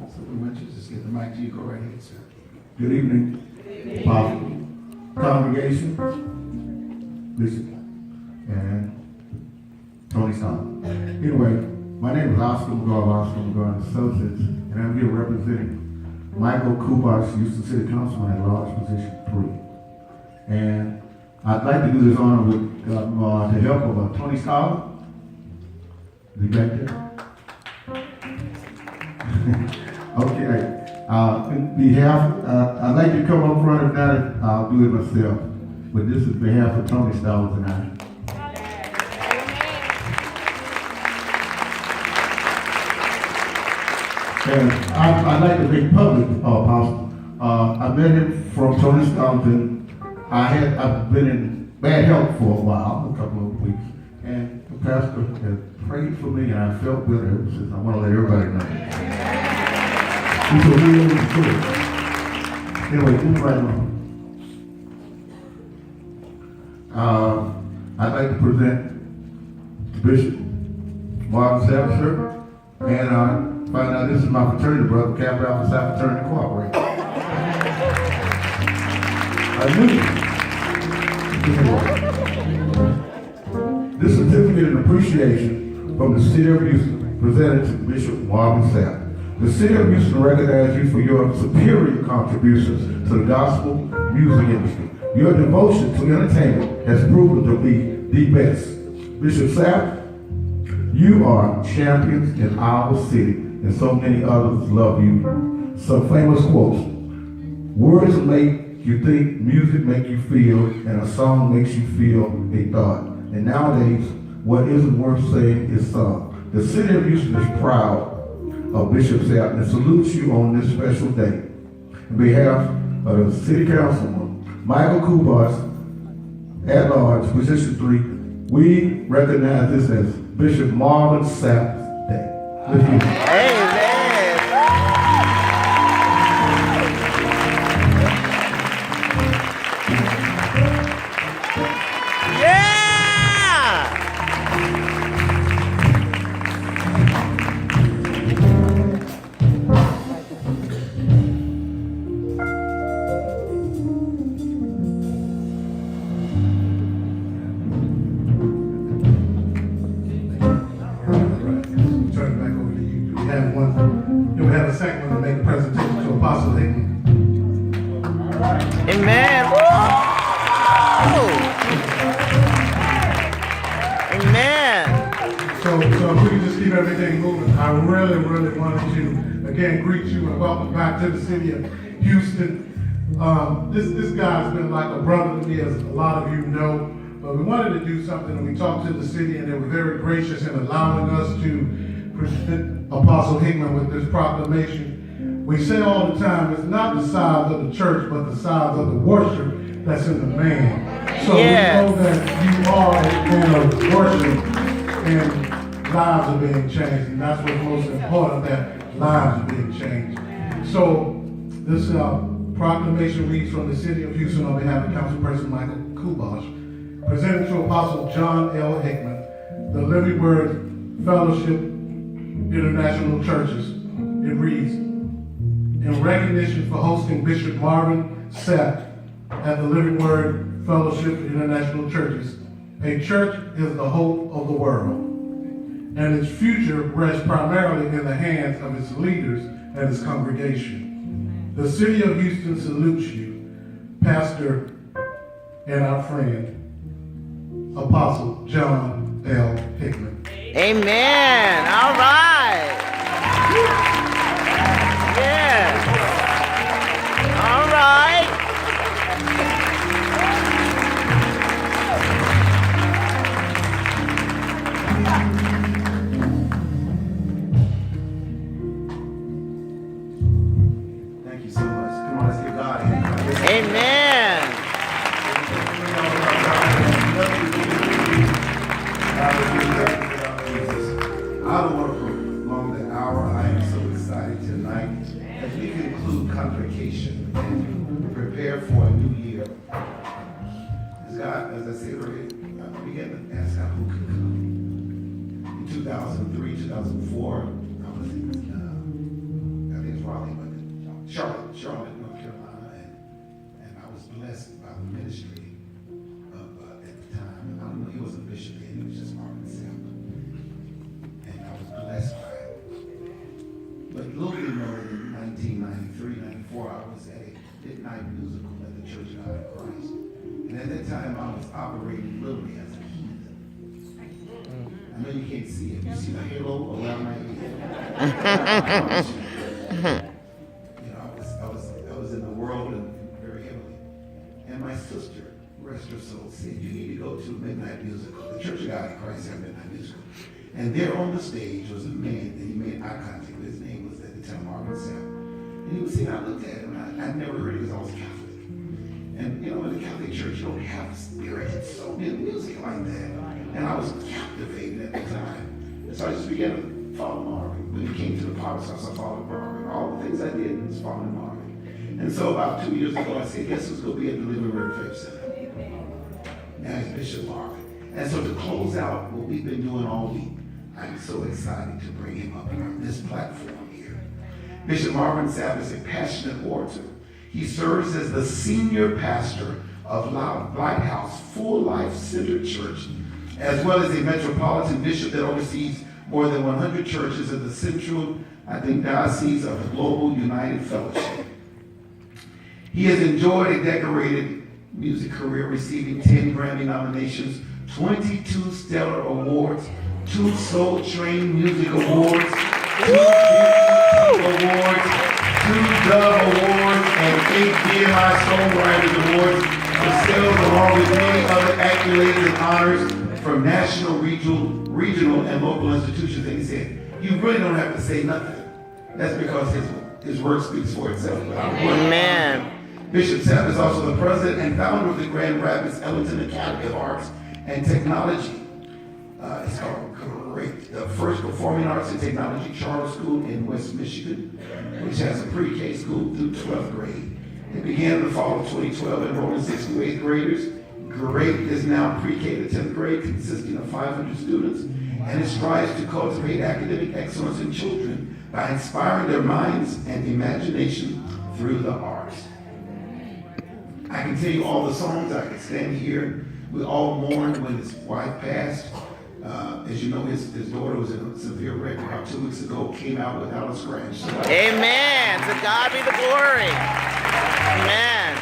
So we want you to just get the mic to you. Go right ahead, sir. Good evening, Apostle, congregation, Bishop, and Tony Scott. Anyway, my name is Oscar McGraw of Oscar McGraw and Associates, and I'm here representing Michael Kubash, Houston City Councilman at Large, Position 3. And I'd like to do this honor with the help of Tony Scott. Is he back there? Okay. In behalf, I'd like to come up front. If not, I'll do it myself. But this is behalf of Tony Stallings and I. And I'd like to make public, Apostle. I met him from Tony Stallings. I've been in bad health for a while, a couple of weeks, and the pastor had prayed for me, and I felt better ever since. I want to let everybody know. He's a real good. Anyway, move right along. I'd like to present Bishop Marvin Sapp, sir, and find out this is my fraternity brother, Kappa Alpha Psi Fraternity Incorporated. I knew it. This certificate of appreciation from the City of Houston presented to Bishop Marvin Sapp. The City of Houston recognizes you for your superior contributions to the gospel music industry. Your devotion to entertainment has proven to be the best. Bishop Sapp, you are champions in our city, and so many others love you. Some famous quotes: words make you think, music make you feel, and a song makes you feel a thought. And nowadays, what isn't worth saying is sung. The City of Houston is proud of Bishop Sapp and salutes you on this special day. On behalf of the City Councilman, Michael Kubash, at large, Position 3, we recognize this as Bishop Marvin Sapp's Day. With you. Amen. Amen. Woo! Amen. So if we can just keep everything moving, I really wanted to again greet you and welcome back to the city of Houston. This guy's been like a brother to me, as a lot of you know. But we wanted to do something, and we talked to the city, and they were very gracious in allowing us to present Apostle Hickman with this proclamation. We say all the time, it's not the size of the church, but the size of the worship that's in the man. So yes. We know that you are a man of worship, and lives are being changed, and that's what's most important, that lives are being changed. So this proclamation reads from the City of Houston on behalf of Councilperson Michael Kubash, presented to Apostle John L. Hickman, the Living Word Fellowship International Churches. It reads, in recognition for hosting Bishop Marvin Sapp at the Living Word Fellowship International Churches, a church is the hope of the world, and its future rests primarily in the hands of its leaders and its congregation. The City of Houston salutes you, Pastor and our friend, Apostle John L. Hickman. Amen. All right. Yes. All right. Thank you so much. Come on, let's give God a hand. Amen. I don't want to prolong the hour. I am so excited tonight as we conclude convocation and prepare for a new year. As God, as I said earlier, I began to ask God who could come. In 2003, 2004, I was in, I think musical at the Church of God in Christ. And at that time, I was operating literally as a heathen. I know you can't see it. You see the halo around my head. You know, I was in the world and very heavily. And my sister, rest her soul, said, you need to go to Midnight Musical. The Church of God in Christ had Midnight Musical. And there on the stage was a man that he made eye contact with. His name was at the time Marvin Sapp. And he was saying, I looked at him, and I'd never heard it because I was Catholic. And you know, in the Catholic Church, you don't have spirited soul in music like that. And I was captivated at the time. And so I just began to follow Marvin. When he came to the Potter's house, I followed Marvin. All the things I did was following Marvin. And so about 2 years ago, I said, guess who's going to be at the Living Word Faith Center? Now it's Bishop Marvin. And so to close out what we've been doing all week, I'm so excited to bring him up on this platform here. Bishop Marvin Sapp is a passionate orator. He serves as the senior pastor of Lighthouse Full Life Center Church, as well as a metropolitan bishop that oversees more than 100 churches in the central, diocese of the Global United Fellowship. He has enjoyed a decorated music career, receiving 10 Grammy nominations, 22 Stellar Awards, 2 Soul Train Music Awards, 2 Awards, 2 Dove Awards, and 8 BMI Songwriters Awards, bestowed along with many other accolades and honors from national, regional, and local institutions. And he said, you really don't have to say nothing. That's because his work speaks for itself. Amen. Bishop Sapp is also the president and founder of the Grand Rapids Ellington Academy of Arts and Technology. It's called great. The first performing arts and technology charter school in West Michigan, which has a pre-K school through 12th grade. It began in the fall of 2012, enrolling 6th to 8th graders. Grade is now pre-K to 10th grade, consisting of 500 students, and it strives to cultivate academic excellence in children by inspiring their minds and imagination through the arts. I can tell you all the songs. I can stand here. We all mourned when his wife passed. As you know, his daughter was in a severe wreck about 2 weeks ago, came out without a scratch. So Amen. To God be the glory. Amen.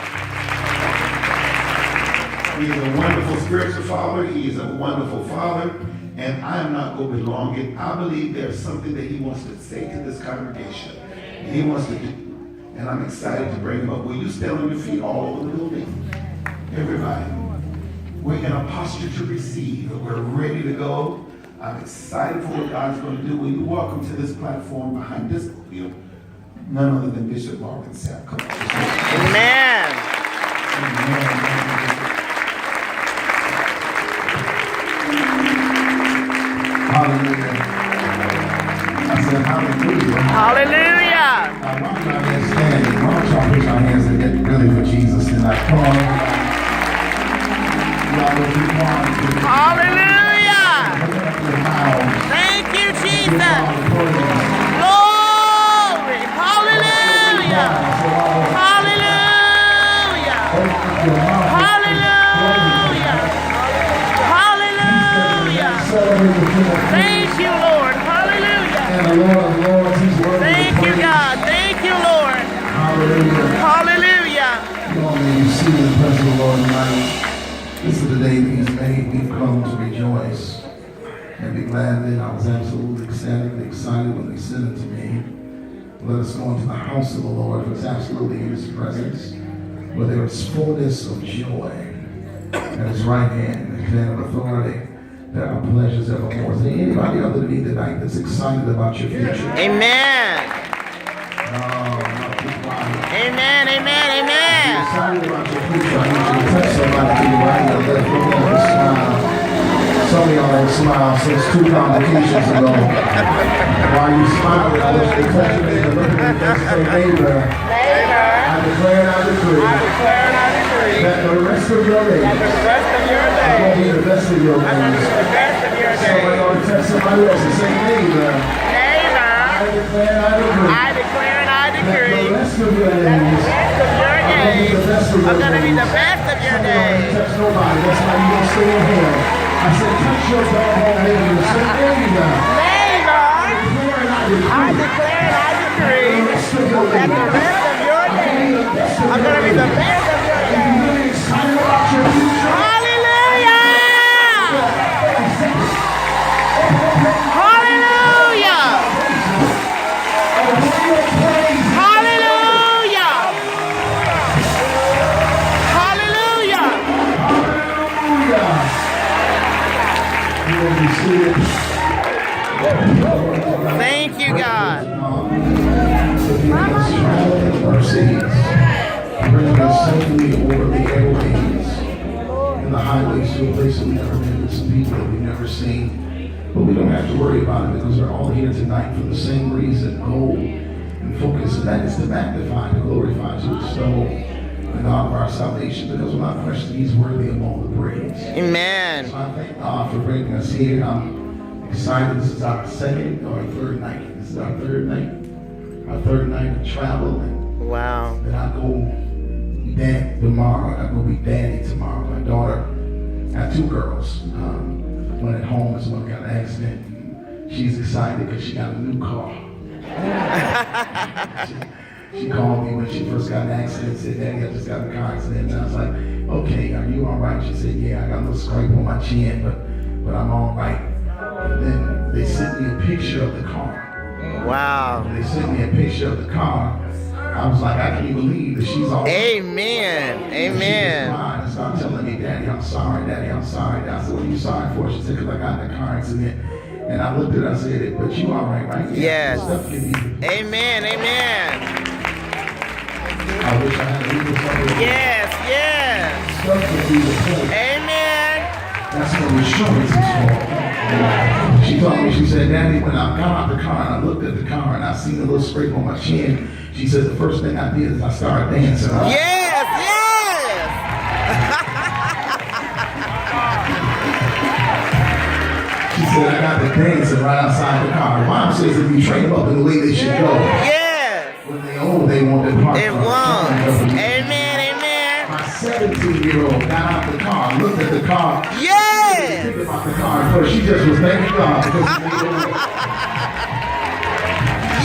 He is a wonderful spiritual father. He is a wonderful father. And I am not going to belong it. I believe there's something that he wants to say to this congregation. And he wants to do. And I'm excited to bring him up. Will you stand on your feet all over the building? Everybody. We're in a posture to receive. We're ready to go. I'm excited for what God's going to do. Will you welcome to this platform behind this podium none other than Bishop Marvin Sapp. Come on. Amen. Hallelujah. I said hallelujah. Hallelujah. Why don't y'all stand? Why don't y'all put your hands and get ready for Jesus tonight? Come on. Y'all will be quiet. Hallelujah. Thank you, Jesus. Glory. Hallelujah. Hallelujah. Hallelujah. Hallelujah. Thank you, Lord. Hallelujah. And the Lord of Lords, He's worthy. Thank you, God. Thank you, Lord. Hallelujah. Hallelujah. Come on, may you see the presence of the Lord tonight. This is the day that He's made. We've come to rejoice and be glad that I was absolutely ecstatic, excited when they sent it to me. Let us go into the house of the Lord, for it's absolutely in His presence, where there is fullness of joy. At His right hand, His hand of authority, there are pleasures evermore. Is there anybody other than me tonight that's excited about your future? Amen. Not too quiet. Amen. Amen. Amen. Excited about your future. I need you to touch somebody to your right and left. Look at them smile. Some of y'all ain't smiled since 2 convocations ago. While you smiling, I want you to touch them and look at them and say, neighbor, I declare and I decree that the rest of your days will be the best of your days. Somebody ought to touch somebody else and say, neighbor, I declare and I decree that the rest of your days are going to be the best of your days. Touch nobody. That's why you don't stay in here. I said, touch your doggone neighbor and say, neighbor, I declare and I decree that the rest of your days I'm gonna be the best of your day. Really excited about your future. Hallelujah! Hallelujah! Hallelujah! Hallelujah! Thank you, God. Mercies, bringing us safely over the airways and the highways to a place that we've never been, with some people that we've never seen. But we don't have to worry about it because they're all here tonight for the same reason, goal and focus, and that is to magnify, to glorify, to extol the God of our salvation, because without question, He's worthy of all the praise. Amen. So I thank God for bringing us here. I'm excited. This is our second or third night. This is our third night. Our third night of travel. And Wow. then I go be dad tomorrow. I go be daddy tomorrow. My daughter, I have two girls. One at home is one got an accident. She's excited because she got a new car. She called me when she first got an accident, said, Daddy, I just got a car accident. And I was like, okay, are you all right? She said, yeah, I got a little scrape on my chin, but I'm all right. And then they sent me a picture of the car. Wow. When they sent me a picture of the car, I was like, I can't even believe that she's all right. Amen. Amen. She started telling me, Daddy, I'm sorry, Daddy, I'm sorry. I said, what are you sorry for? She said, because I got in a car accident. And I looked at her, I said, but you all right, right? Yes. Stuff can be. Amen. Amen. I wish I had a little something. Yes. Yes. Stuff can be replaced. Amen. That's what insurance is for. She told me, she said, Daddy, when I got out the car and I looked at the car and I seen a little scrape on my chin, she said, the first thing I did is I started dancing. Yes. Yes. She said, I got the dancing right outside the car. Mom says if you train them up in the way they should go, Yes. when they old, they won't depart. It won't. Amen. Amen. My 17-year-old got out the car, looked at the car. Yes. Think about the car at first. She just was thanking God because he made it work.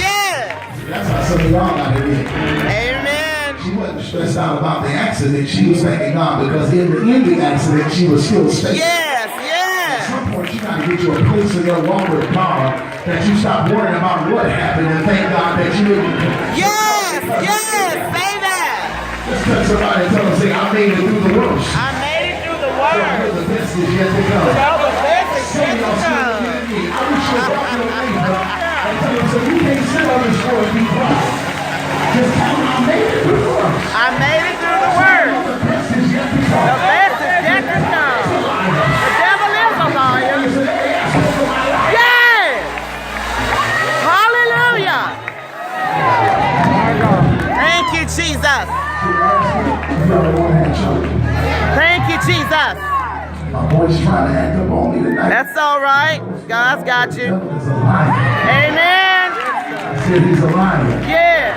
Yes. That's how some of y'all got it in. Amen. She wasn't stressed out about the accident. She was thanking God because in the accident, she was still safe. Yes. At Yes. some point, you got to get to a place in your walk with God that you stop worrying about what happened and thank God that you didn't. Yes. Yes. Say that. Just touch somebody and tell them, say, I made it through the worst. I made it through the So word. the best is yet to come. Now the best is Some yet of to y'all still come. need me. I wish you walk your neighbor and tell them, so you can't sit on this floor and be quiet. Just tell them, I made it through the worst. I made it through the word. The best is yet to The come. best is yet to come. The devil is a liar. Yes. Hallelujah. Thank you, Jesus. Thank you, Jesus. My boy's trying to act up on me tonight. That's all right. God's got The you. devil is a liar. Amen. I said he's a liar. Yes.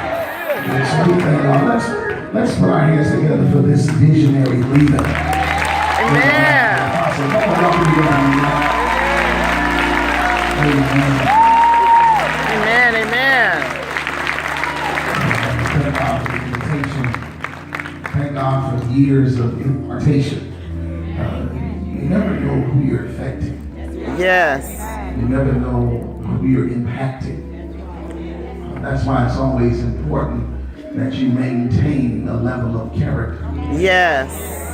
Let's put our hands together for this visionary leader. Amen. Awesome. Come on, y'all be around me. Amen. Amen. Amen. Thank God for the invitation. Thank God for years of impartation. You never know who you're affecting. Yes. You never know who you're impacting. That's why it's always important that you maintain a level of character. Yes.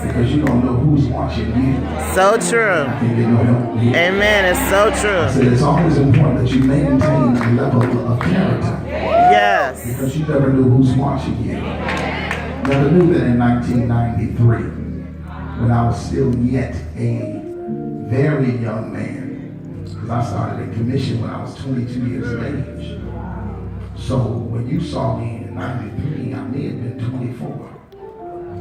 Because you don't know who's watching you. So true. I can get no help. Amen. It's so I true. said it's always important that you maintain a level of character. Yes. Because you never knew who's watching you. Never knew that in 1993, when I was still yet a very young man, because I started in commission when I was 22 years of age. So when you saw me in 93, I may have been 24.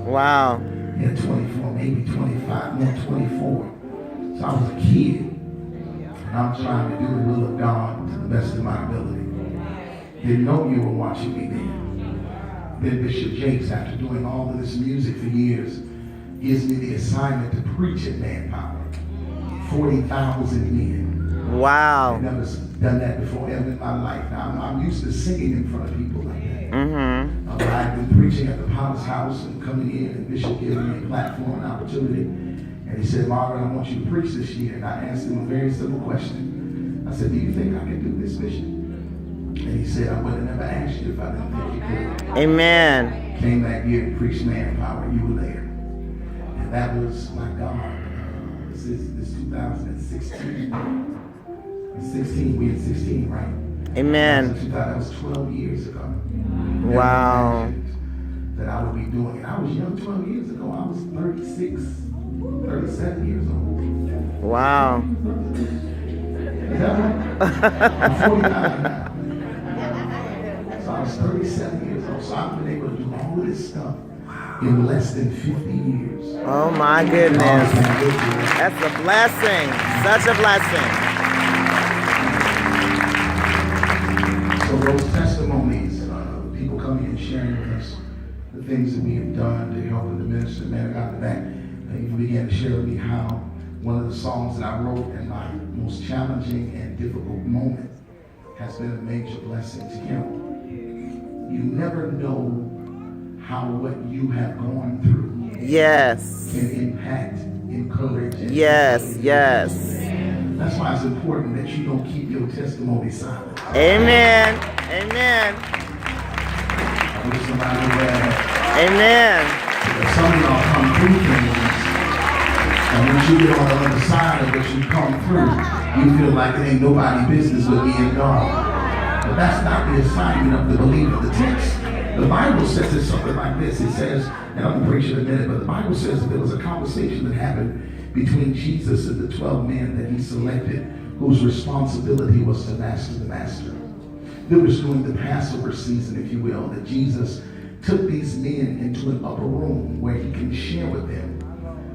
Wow. Yeah, 24, maybe 25, no, 24. So I was a kid. And I'm trying to do the will of God to the best of my ability. Didn't know you were watching me then. Then Bishop Jakes, after doing all of this music for years, gives me the assignment to preach at Manpower. 40,000 men. Wow. I've never done that before ever in my life. Now, I'm used to singing in front of people like that. Mm-hmm. But I've been preaching at the Potter's house and coming in, and Bishop gave me a platform and opportunity. And he said, Marvin, I want you to preach this year. And I asked him a very simple question. I said, do you think I can do this, Bishop? And he said, I would have never asked you if I didn't think you could. Amen. Came that year and preached Manpower. You were there. And that was, my God, this 2016. 16, we had 16, right? Amen. That was 12 years ago. Wow. That I would be doing it. I was young 12 years ago. I was 36, 37 years old. Wow. Is that right? I'm 49 now. So I was 37 years old. So I've been able to do all of this stuff in less than 50 years. Oh my goodness. That's a blessing. Such a blessing. So those testimonies, people coming and sharing with us the things that we have done to help in the ministry, man, after that, you began to share with me how one of the songs that I wrote in my most challenging and difficult moment has been a major blessing to him. You never know how what you have gone through Yes. can impact, encourage, and Yes. Yes. that's why it's important that you don't keep your testimony silent. Amen. Amen. I wish somebody would Amen. some of y'all come through things, and once you get on the other side of what you come through, you feel like it ain't nobody's business but being God. But that's not the assignment of the believer. The text, the Bible says it something like this. It says, and I'm going to preach in a minute, but the Bible says that there was a conversation that happened between Jesus and the 12 men that he selected, whose responsibility was to master the master. It was during the Passover season, if you will, that Jesus took these men into an upper room where he can share with them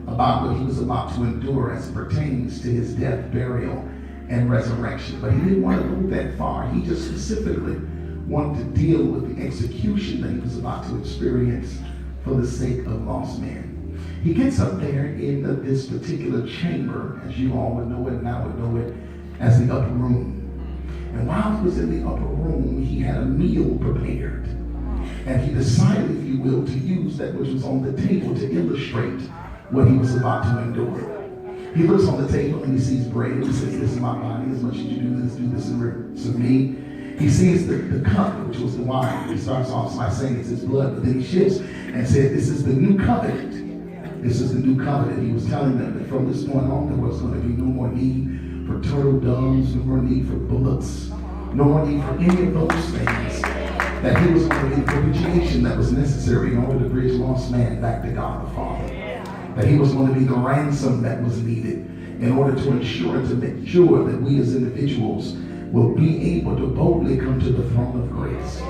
about what he was about to endure as it pertains to his death, burial, and resurrection. But he didn't want to go that far. He just specifically wanted to deal with the execution that he was about to experience for the sake of lost men. He gets up there in this particular chamber, as you all would know it, and I would know it, as the upper room. And while he was in the upper room, he had a meal prepared. And he decided, if you will, to use that which was on the table to illustrate what he was about to endure. He looks on the table and he sees bread. He says, this is my body. As much as you do this in remembrance of me. He sees the cup, which was the wine. He starts off by saying it's his blood, but then he shifts and said, this is the new covenant. This is the new covenant. He was telling them that from this point on, there was going to be no more need for turtle doves, no more need for bullets, no more need for any of those things. That he was going to be the propitiation that was necessary in order to bridge lost man back to God the Father. That he was going to be the ransom that was needed in order to ensure and to make sure that we as individuals will be able to boldly come to the throne of grace.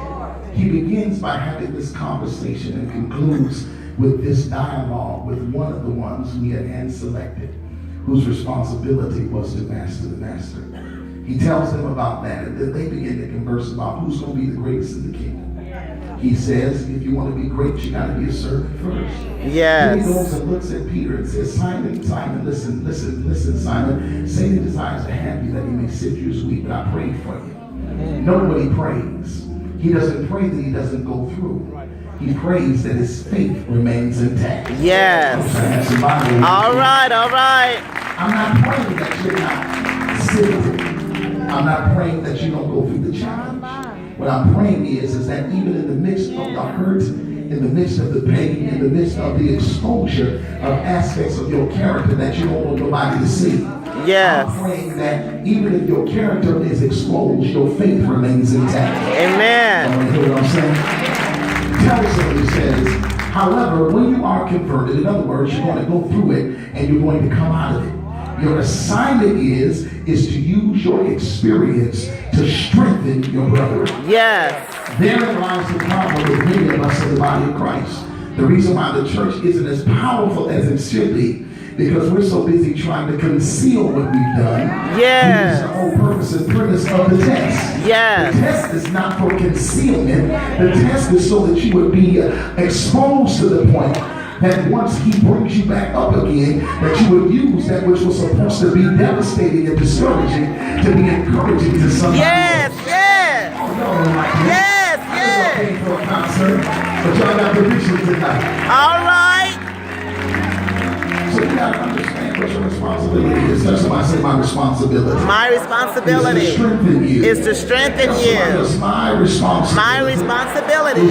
He begins by having this conversation and concludes with this dialogue with one of the ones who he had hand-selected, whose responsibility was to master the master. He tells them about that, and then they begin to converse about who's going to be the greatest in the kingdom. He says, if you want to be great, you got to be a servant first. Yes. Then he goes and looks at Peter and says, Simon, Simon, listen, Simon. Satan desires to have you that he may sift you as wheat, but I prayed for you. Nobody prays. He doesn't pray that he doesn't go through. He prays that his faith remains intact. Yes. All right, all right. I'm not praying that you're not sifted. I'm not praying that you don't go through the challenge. What I'm praying is that even in the midst of the hurt, in the midst of the pain, in the midst of the exposure of aspects of your character that you don't want nobody to see. Yes. I'm praying that even if your character is exposed, your faith remains intact. Amen. You hear what I'm saying? Tells him, he says, however, when you are converted, in other words, you're going to go through it and you're going to come out of it. Your assignment is to use your experience to strengthen your brother. Yes. Therein lies the problem with many of us in the body of Christ. The reason why the church isn't as powerful as it should be, because we're so busy trying to conceal what we've done. Yes. Which is the whole purpose and premise of the test. Yes. The test is not for concealment. The test is so that you would be exposed to the point that once he brings you back up again, that you would use that which was supposed to be devastating and discouraging to be encouraging to somebody. Yes, yes. Oh, no, like Yes, yes. for a concert, but y'all got permission tonight. All right. So you gotta understand what your responsibility is. Tell somebody, say my responsibility. My responsibility Is to strengthen you. is to strengthen Tell you. somebody else, my responsibility. My responsibility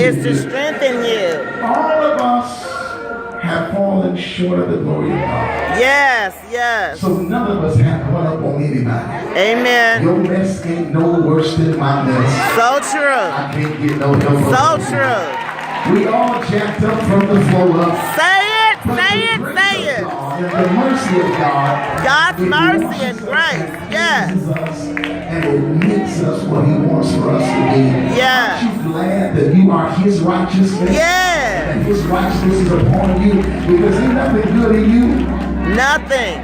is to strengthen you. All of us have fallen short of the glory of God. Yes, yes. So none of us have run up on anybody. Amen. Your mess ain't no worse than my mess. So true. I can't get no help. So true. We all jacked up from the floor up. Say it, But say the it, grace say of it. God and the mercy of God. God's it mercy washes and us grace. and Yes. cleanses us, and it makes us what He wants for us to be. Yes. Aren't you glad that you are His righteousness? Yes. And His righteousness is upon you, because ain't nothing good in you. Nothing.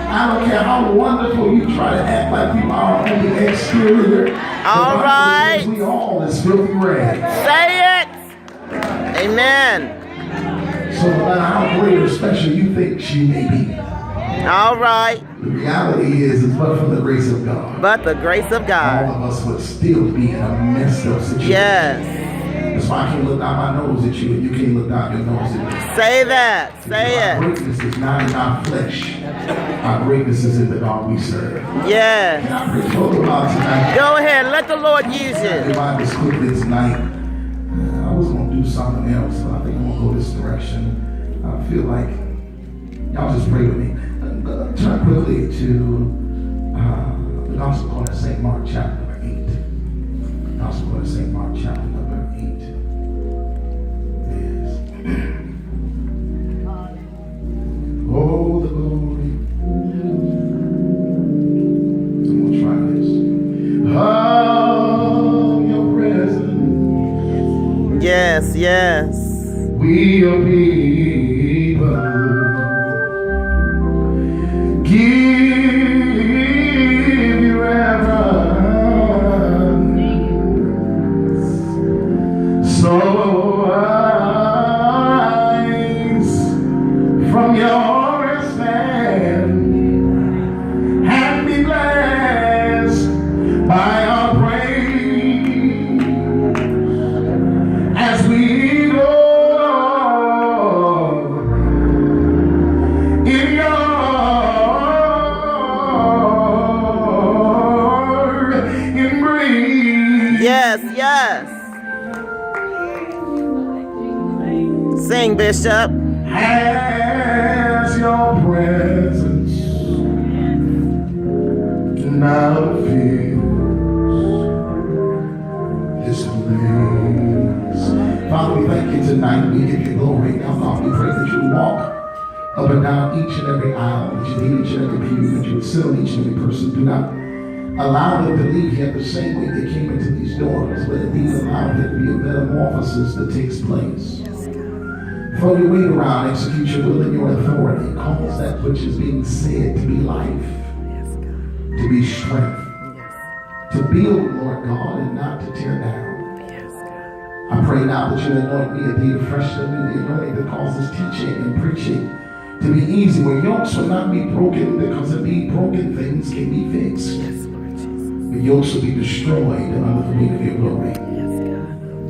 I don't care how wonderful you try to act like you are on the exterior. All The Bible right. says we all is filthy rags. Say it. Amen. So no matter how great or special you think she may be, All right. the reality is but for the grace of God, But the grace of all God. of us would still be in a messed up situation. Yes. That's why I can't look down my nose at you and you can't look down your nose at me. Say that. Say Our it. greatness is not in our flesh. Our greatness is in the God we serve. Yes. Can I preach for about tonight? Go ahead. Let the Lord use If you. I was quickly tonight, I was going to do something else, but I think I'm going to go this direction. I feel like, y'all just pray with me. Turn quickly to the Gospel according to St. Mark chapter number 8. Gospel according to St. Mark chapter number 8. Yes. Oh, the glory. I'm going to try this. Oh, your presence. Yes, yes. We are people. Give you reverence. So rise from your stand and be blessed by our praise as we go in your embrace. Yes, yes. Sing, Bishop. Has your presence now fills this place. Father, we thank you tonight. We give you glory. Now, God, we pray that you walk up and down each and every aisle, that you lead each and every pew, that you would sit on each and every person. Do not allow them to leave here the same way they came into these doors, but indeed allow there to be a metamorphosis that takes place. Throw your weight around, execute your will and your authority. Cause that which is being said to be life, to be strength, to build, Lord God, and not to tear down. I pray now that you anoint me indeed afresh to me, the anointing that causes teaching and preaching to be easy, where yokes will not be broken, because indeed broken things can be fixed. But yokes will be destroyed under the weight of your glory.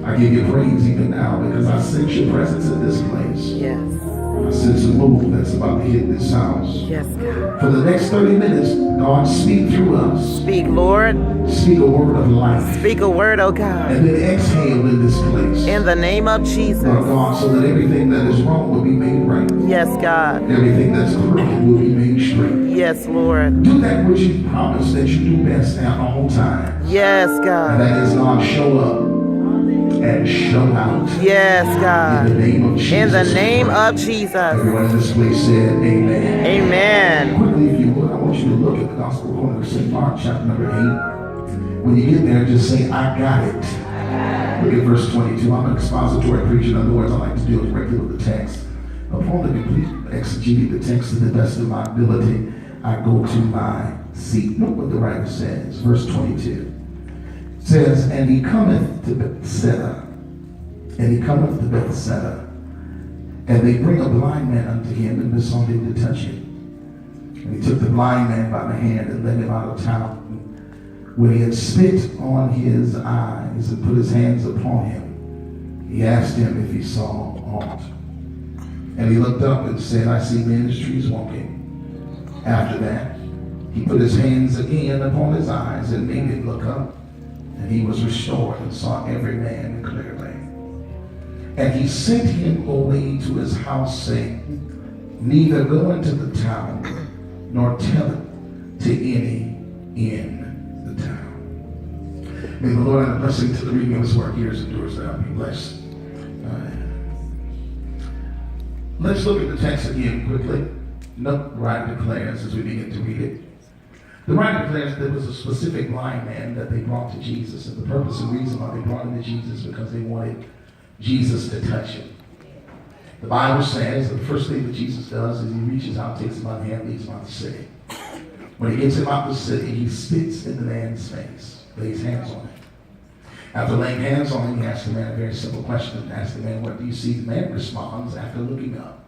I give you praise even now because I sense your presence in this place. Yes. I sense a move that's about to hit this house. Yes, God. For the next 30 minutes, God, speak through us. Speak, Lord. Speak a word of life. Speak a word, oh God. And then exhale in this place. In the name of Jesus. Lord God, so that everything that is wrong will be made right. Yes, God. Everything that's crooked will be made straight. Yes, Lord. Do that which you promised that you do best at all times. Yes, And God. that is, God, show up and show out. Yes, In God. the name of Jesus. In the name of Jesus. Everyone in this place said amen. Amen. Quickly, if you would, I want you to look at the Gospel according to St. Mark chapter number 8. When you get there, just say, I got it. Look at verse 22. I'm an expository preacher. In other words, I like to deal directly with the text. Upon the complete exegete the text to the best of my ability, I go to my seat. Look what the writer says. Verse 22. It says, and he cometh to Bethsaida. And he cometh to Bethsaida. And they bring a blind man unto him and besought him to touch him. And he took the blind man by the hand and led him out of town. When he had spit on his eyes eyes and put his hands upon him. He asked him if he saw aught. And he looked up and said, I see men as trees walking. After that, he put his hands again upon his eyes and made him look up. And he was restored and saw every man clearly. And he sent him away to his house, saying, neither go into the town, nor tell it to any in the town. May the Lord add a blessing to the reading of his word. Here's the doors that I'll be blessed. Let's look at the text again quickly. The writer declares as we begin to read it. The writer declares there was a specific blind man that they brought to Jesus, and the purpose and reason why they brought him to Jesus because they wanted Jesus to touch him. The Bible says that the first thing that Jesus does is he reaches out, takes him by the hand, leads him out the city. When he gets him out the city, he spits in the man's face, lays hands on him. After laying hands on him, he asks the man a very simple question. He asks the man, what do you see? The man responds after looking up,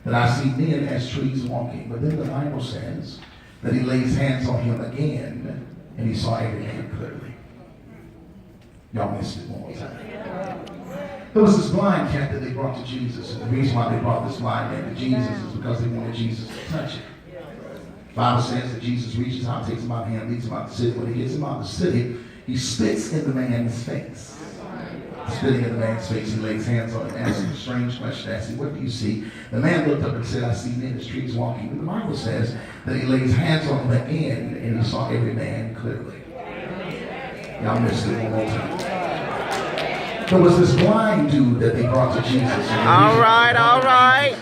that I see men as trees walking. But then the Bible says that he lays hands on him again, and he saw every man clearly. Y'all missed it one more time. There was this blind cat that they brought to Jesus, and the reason why they brought this blind man to Jesus is because they wanted Jesus to touch him. The Bible says that Jesus reaches out, takes him by the hand, leads him out the city. When he gets him out the city, he spits in the man's face. Spitting in the man's face, he lays hands on him, asks him a strange question, asks him, what do you see? The man looked up and said, I see men in the streets walking. But the Bible says that he lays hands on him again, and he saw every man clearly. Y'all missed it one more time. There was this blind dude that they brought to Jesus. All right.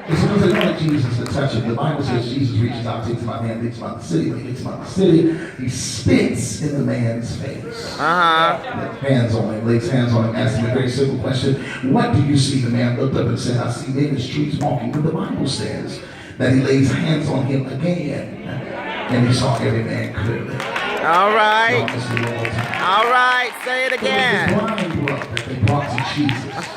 It's because they wanted Jesus to touch him. The Bible says Jesus reaches out, takes him by the hand, leads him out the city. When he gets him out the city, he spits in the man's face. Hands on him, lays hands on him, asks him a very simple question. What do you see? The man looked up and said, I see men in the streets walking. But the Bible says that he lays hands on him again, and he saw every man clearly. All right. Say it again. They brought to Jesus.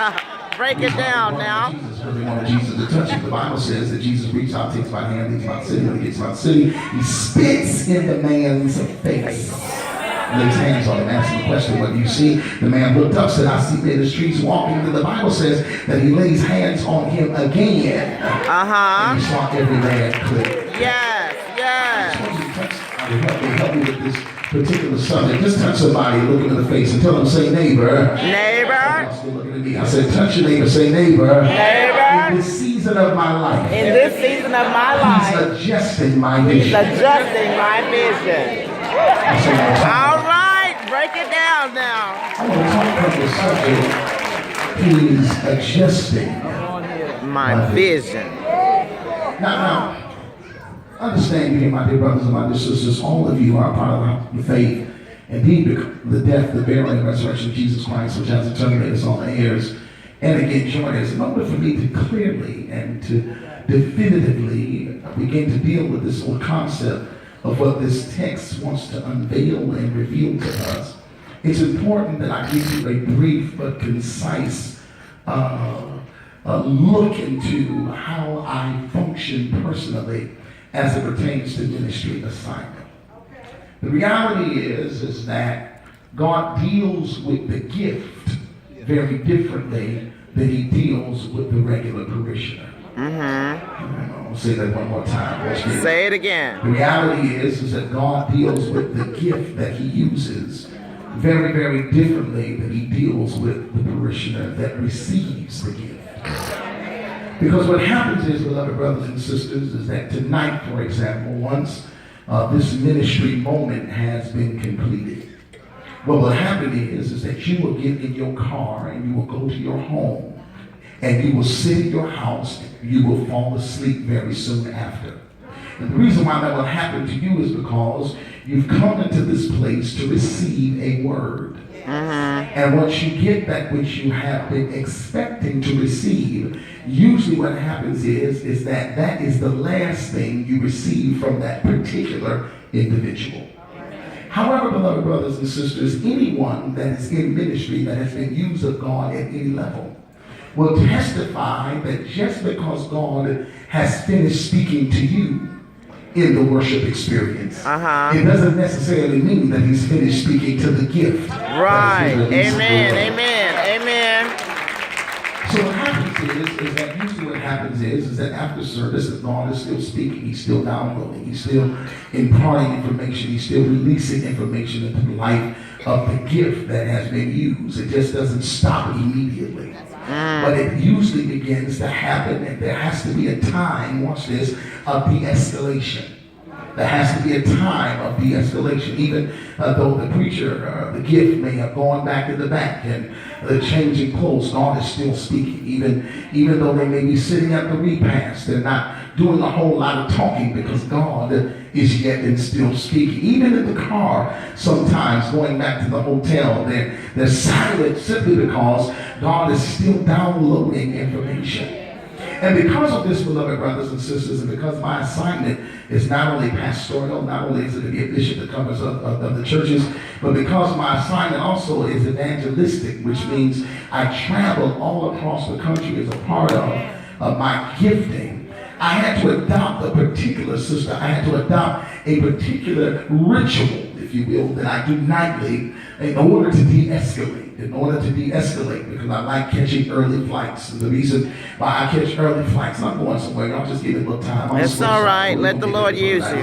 Break it down now. They wanted Jesus to touch him. The Bible says that Jesus reaches out, takes by the hand, leads him out the city. When he gets him out the city, he spits in the man's face. Lays hands on him, asks him a question, what do you see? The man looked up, said, I see men in the streets walking. And the Bible says that he lays hands on him again. And he saw every man clear. Yes. Help me with this particular subject. Just touch somebody, look him in the face, and tell them, say neighbor. Neighbor. Still looking at me. I said, touch your neighbor, say neighbor. Neighbor. In this season of my life. In this season of my life. He's adjusting my vision. He's adjusting my vision. All right. Break it down now. I want to talk about the subject. He's adjusting my vision. Now, understand me, my dear brothers and my dear sisters, all of you are part of the faith. Indeed, the death, the burial, and resurrection of Jesus Christ, which has determined us on the heirs, and again join us. In order for me to clearly and to definitively begin to deal with this whole concept of what this text wants to unveil and reveal to us, it's important that I give you a brief but concise look into how I function personally as it pertains to ministry assignment. The reality is that God deals with the gift very differently than he deals with the regular parishioner. I'll say that one more time. Say it again. The reality is that God deals with the gift that he uses very, very differently than he deals with the parishioner that receives the gift. Because what happens is, beloved brothers and sisters, is that tonight, for example, once this ministry moment has been completed, what will happen is that you will get in your car and you will go to your home and you will sit in your house, you will fall asleep very soon after. And the reason why that will happen to you is because you've come into this place to receive a word. And once you get that which you have been expecting to receive, usually what happens is that is the last thing you receive from that particular individual. However, beloved brothers and sisters, anyone that is in ministry that has been used of God at any level will testify that just because God has finished speaking to you, in the worship experience. It doesn't necessarily mean that he's finished speaking to the gift. Right. Amen. Amen. Amen. So what happens is that usually what happens is that after service, the God is still speaking, he's still downloading, he's still imparting information, he's still releasing information into the life of the gift that has been used. It just doesn't stop immediately. But it usually begins to happen, and there has to be a time, watch this, of de-escalation. There has to be a time of de-escalation, even though the preacher, the gift may have gone back in the back and the changing clothes, God is still speaking. Even though they may be sitting at the repast, they're not doing a whole lot of talking because God is yet and still speaking. Even in the car, sometimes going back to the hotel, they're silent simply because God is still downloading information. And because of this, beloved brothers and sisters, and because my assignment is not only pastoral, not only is it to be a bishop that covers of the churches, but because my assignment also is evangelistic, which means I travel all across the country as a part of my gifting, I had to adopt a particular system. I had to adopt a particular ritual, if you will, that I do nightly in order to de-escalate. Because I like catching early flights. And the reason why I catch early flights, I'm not going somewhere, y'all just give it a little time. It's all right. Let the Lord use you.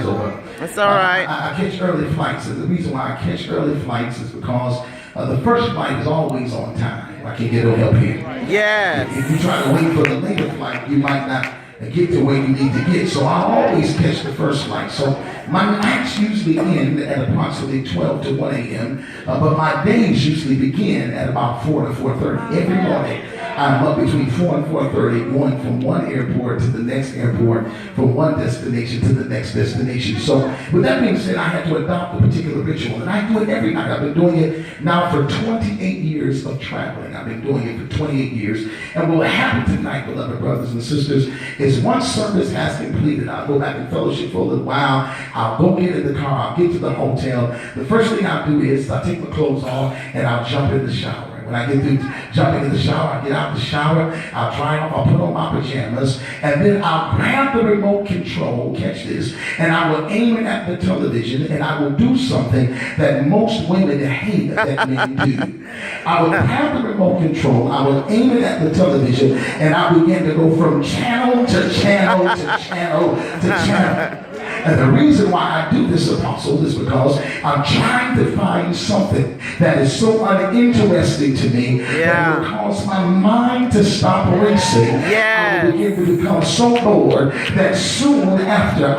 It's all right. I catch early flights, and the reason why I catch early flights is because the first flight is always on time. I can't get no help here. Yes. If you try to wait for the later flight, you might not get to where you need to get. So I always catch the first flight. So my nights usually end at approximately 12 to 1 a.m., but my days usually begin at about 4 to 4:30 every morning. I'm up between 4 and 4:30, going from one airport to the next airport, from one destination to the next destination. So with that being said, I had to adopt a particular ritual, and I do it every night. I've been doing it now for 28 years of traveling. I've been doing it for 28 years. And what will happen tonight, beloved brothers and sisters, is once service has completed, I'll go back and fellowship for a little while. I'll go get in the car. I'll get to the hotel. The first thing I'll do is I'll take my clothes off and I'll jump in the shower. When I get through jumping in the shower, I get out the shower, I'll dry off, I'll put on my pajamas, and then I'll grab the remote control, catch this, and I will aim it at the television, and I will do something that most women hate that men do. I will grab the remote control, I will aim it at the television, and I begin to go from channel to channel to channel to channel. And the reason why I do this, Apostle, is because I'm trying to find something that is so uninteresting to me that will cause my mind to stop racing. I will begin to become so bored that soon after